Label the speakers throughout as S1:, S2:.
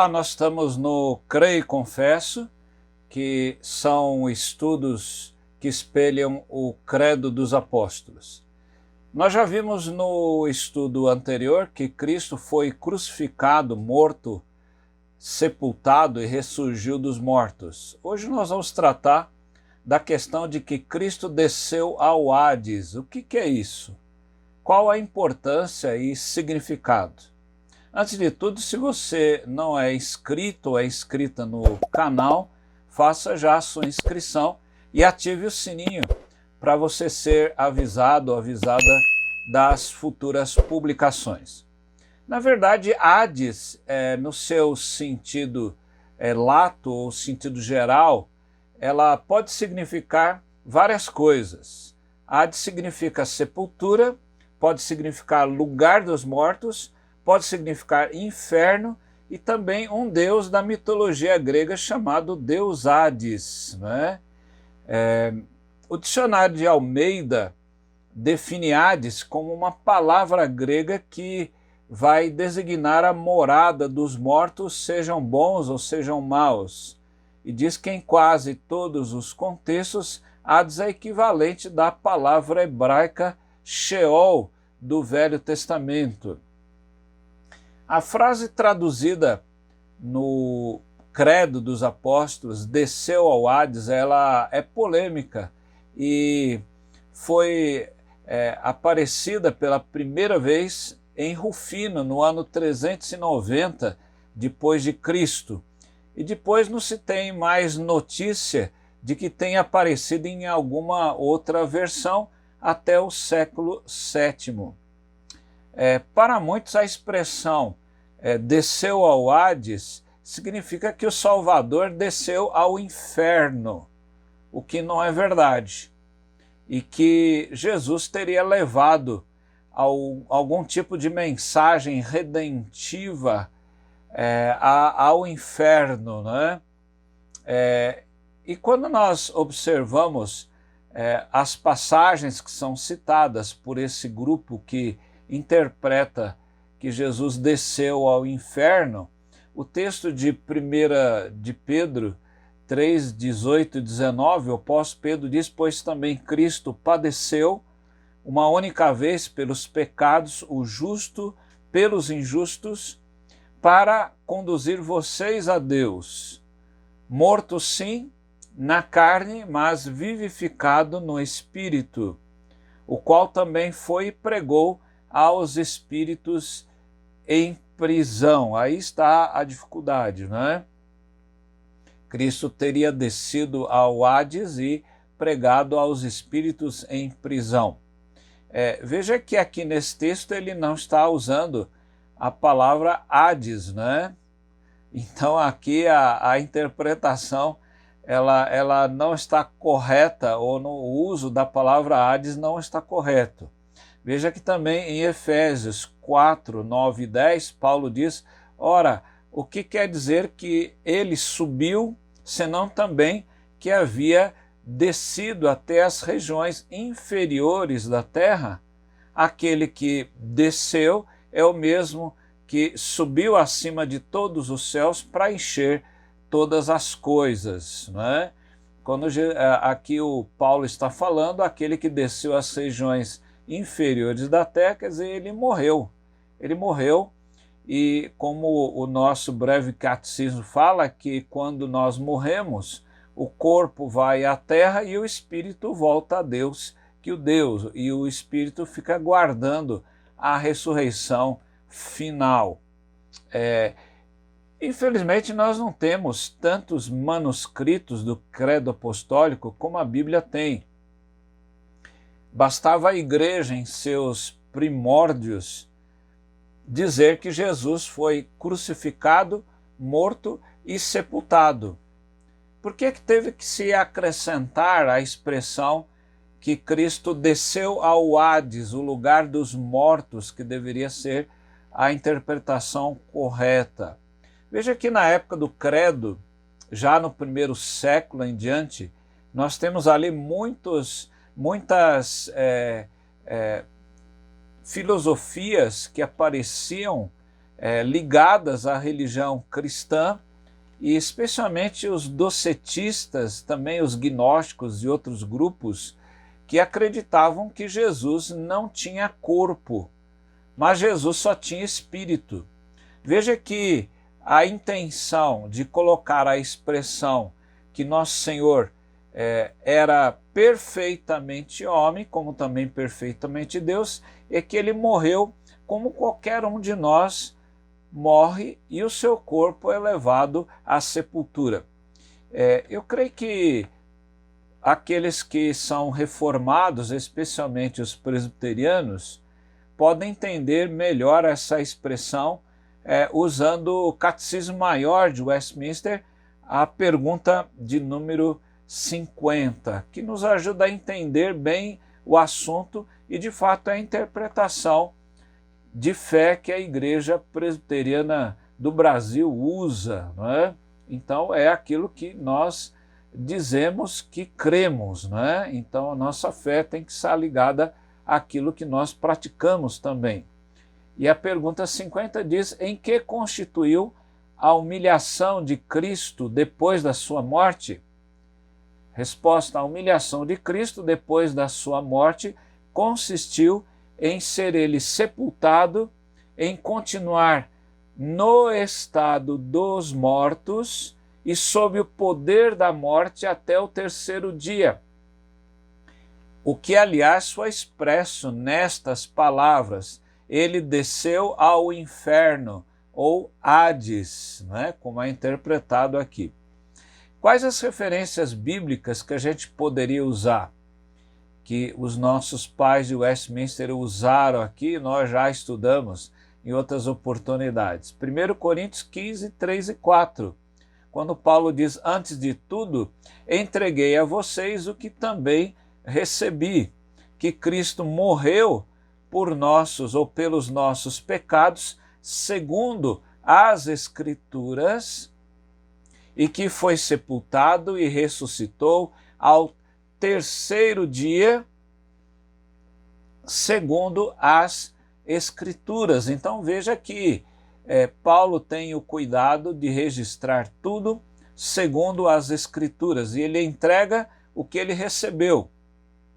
S1: Olá, nós estamos no Creio e Confesso, que são estudos que espelham o Credo dos Apóstolos. Nós já vimos no estudo anterior que Cristo foi crucificado, morto, sepultado e ressurgiu dos mortos. Hoje nós vamos tratar da questão de que Cristo desceu ao Hades. O que é isso? Qual a importância e significado? Antes de tudo, se você não é inscrito ou é inscrita no canal, faça já a sua inscrição e ative o sininho para você ser avisado ou avisada das futuras publicações. Na verdade, Hades, no seu sentido lato ou sentido geral, ela pode significar várias coisas. Hades significa sepultura, pode significar lugar dos mortos, pode significar inferno e também um deus da mitologia grega chamado Deus Hades, né? O dicionário de Almeida define Hades como uma palavra grega que vai designar a morada dos mortos, sejam bons ou sejam maus. E diz que em quase todos os contextos, Hades é equivalente da palavra hebraica Sheol do Velho Testamento. A frase traduzida no Credo dos Apóstolos, desceu ao Hades, ela é polêmica e foi aparecida pela primeira vez em Rufino, no ano 390 depois de Cristo. E depois não se tem mais notícia de que tenha aparecido em alguma outra versão até o século VII. Para muitos, a expressão desceu ao Hades significa que o Salvador desceu ao inferno, o que não é verdade, e que Jesus teria levado algum tipo de mensagem redentiva ao inferno, né? E quando nós observamos as passagens que são citadas por esse grupo que interpreta que Jesus desceu ao inferno, o texto de 1 de Pedro 3, 18 e 19, o apóstolo Pedro diz: pois também Cristo padeceu uma única vez pelos pecados, o justo pelos injustos, para conduzir vocês a Deus, morto sim na carne, mas vivificado no Espírito, o qual também foi e pregou aos espíritos em prisão. Aí está a dificuldade, né? Cristo teria descido ao Hades e pregado aos espíritos em prisão. Veja que aqui nesse texto ele não está usando a palavra Hades, né? Então aqui a interpretação ela não está correta, ou no uso da palavra Hades não está correto. Veja que também em Efésios 4, 9 e 10, Paulo diz: ora, o que quer dizer que ele subiu, senão também que havia descido até as regiões inferiores da terra? Aquele que desceu é o mesmo que subiu acima de todos os céus para encher todas as coisas, né? Quando aqui o Paulo está falando, aquele que desceu às regiões inferiores da terra, quer dizer, ele morreu. Ele morreu, e como o nosso breve catecismo fala, que quando nós morremos, o corpo vai à terra e o espírito volta a Deus, e o espírito fica aguardando a ressurreição final. Infelizmente, nós não temos tantos manuscritos do Credo Apostólico como a Bíblia tem. Bastava a igreja, em seus primórdios, dizer que Jesus foi crucificado, morto e sepultado. Por que teve que se acrescentar a expressão que Cristo desceu ao Hades, o lugar dos mortos, que deveria ser a interpretação correta? Veja que na época do Credo, já no primeiro século em diante, nós temos ali muitas filosofias que apareciam ligadas à religião cristã, e especialmente os docetistas, também os gnósticos e outros grupos que acreditavam que Jesus não tinha corpo, mas Jesus só tinha espírito. Veja que a intenção de colocar a expressão que Nosso Senhor era perfeitamente homem, como também perfeitamente Deus, é que ele morreu como qualquer um de nós morre e o seu corpo é levado à sepultura. Eu creio que aqueles que são reformados, especialmente os presbiterianos, podem entender melhor essa expressão usando o Catecismo Maior de Westminster, a pergunta de número 50, que nos ajuda a entender bem o assunto e, de fato, a interpretação de fé que a Igreja Presbiteriana do Brasil usa, não é? Então, é aquilo que nós dizemos que cremos, não é? Então, a nossa fé tem que estar ligada àquilo que nós praticamos também. E a pergunta 50 diz: em que constituiu a humilhação de Cristo depois da sua morte? Resposta: a humilhação de Cristo depois da sua morte consistiu em ser ele sepultado, em continuar no estado dos mortos e sob o poder da morte até o terceiro dia. O que, aliás, foi expresso nestas palavras: ele desceu ao inferno, ou Hades, né, como é interpretado aqui. Quais as referências bíblicas que a gente poderia usar? Que os nossos pais de Westminster usaram aqui, nós já estudamos em outras oportunidades. 1 Coríntios 15, 3 e 4, quando Paulo diz: antes de tudo, entreguei a vocês o que também recebi, que Cristo morreu por nossos ou pelos nossos pecados, segundo as Escrituras, e que foi sepultado e ressuscitou ao terceiro dia, segundo as Escrituras. Então veja que Paulo tem o cuidado de registrar tudo segundo as Escrituras, e ele entrega o que ele recebeu,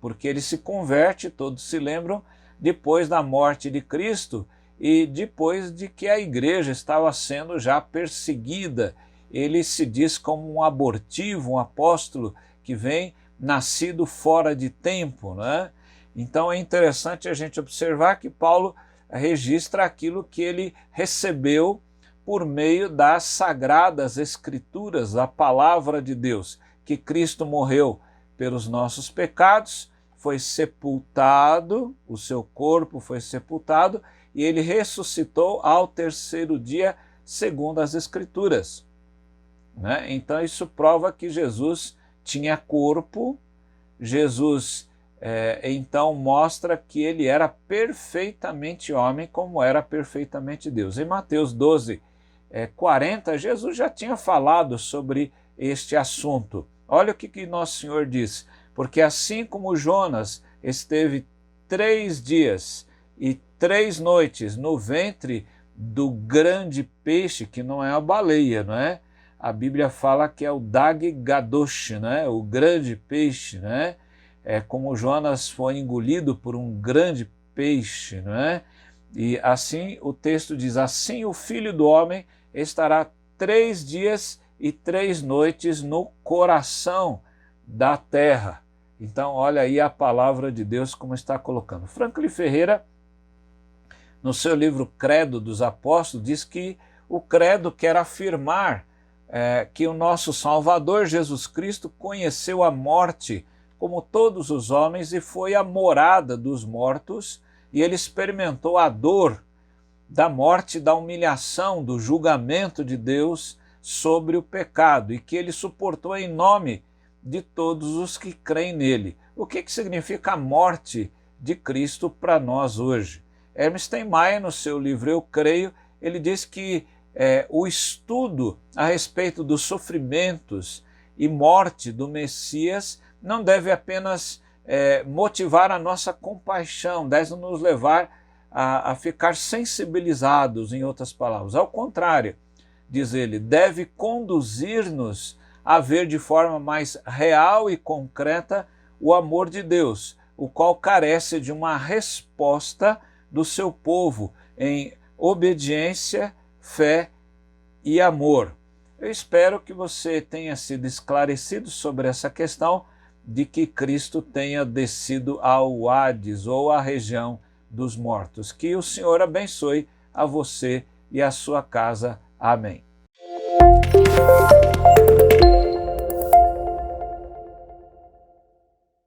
S1: porque ele se converte, todos se lembram, depois da morte de Cristo e depois de que a igreja estava sendo já perseguida. Ele se diz como um abortivo, um apóstolo que vem nascido fora de tempo, né? Então é interessante a gente observar que Paulo registra aquilo que ele recebeu por meio das sagradas Escrituras, a palavra de Deus, que Cristo morreu pelos nossos pecados, foi sepultado, o seu corpo foi sepultado, e ele ressuscitou ao terceiro dia, segundo as Escrituras, né? Então isso prova que Jesus tinha corpo. Jesus então mostra que ele era perfeitamente homem, como era perfeitamente Deus. Em Mateus 12, 40, Jesus já tinha falado sobre este assunto. Olha o que Nosso Senhor diz: porque assim como Jonas esteve 3 dias e 3 noites no ventre do grande peixe, que não é a baleia, não é? A Bíblia fala que é o Dag Gadosh, né? O grande peixe, né? É como Jonas foi engolido por um grande peixe, não é? E assim o texto diz: assim o Filho do Homem estará 3 dias e 3 noites no coração da terra. Então olha aí a palavra de Deus como está colocando. Franklin Ferreira, no seu livro Credo dos Apóstolos, diz que o credo quer afirmar que o nosso Salvador Jesus Cristo conheceu a morte como todos os homens e foi à morada dos mortos, e ele experimentou a dor da morte, da humilhação, do julgamento de Deus sobre o pecado, e que ele suportou em nome de todos os que creem nele. O que significa a morte de Cristo para nós hoje? Hermes Steinmeier, no seu livro Eu Creio, ele diz que o estudo a respeito dos sofrimentos e morte do Messias não deve apenas motivar a nossa compaixão, deve nos levar a ficar sensibilizados, em outras palavras. Ao contrário, diz ele, deve conduzir-nos a ver de forma mais real e concreta o amor de Deus, o qual carece de uma resposta do seu povo em obediência, fé e amor. Eu espero que você tenha sido esclarecido sobre essa questão de que Cristo tenha descido ao Hades ou à região dos mortos. Que o Senhor abençoe a você e a sua casa. Amém.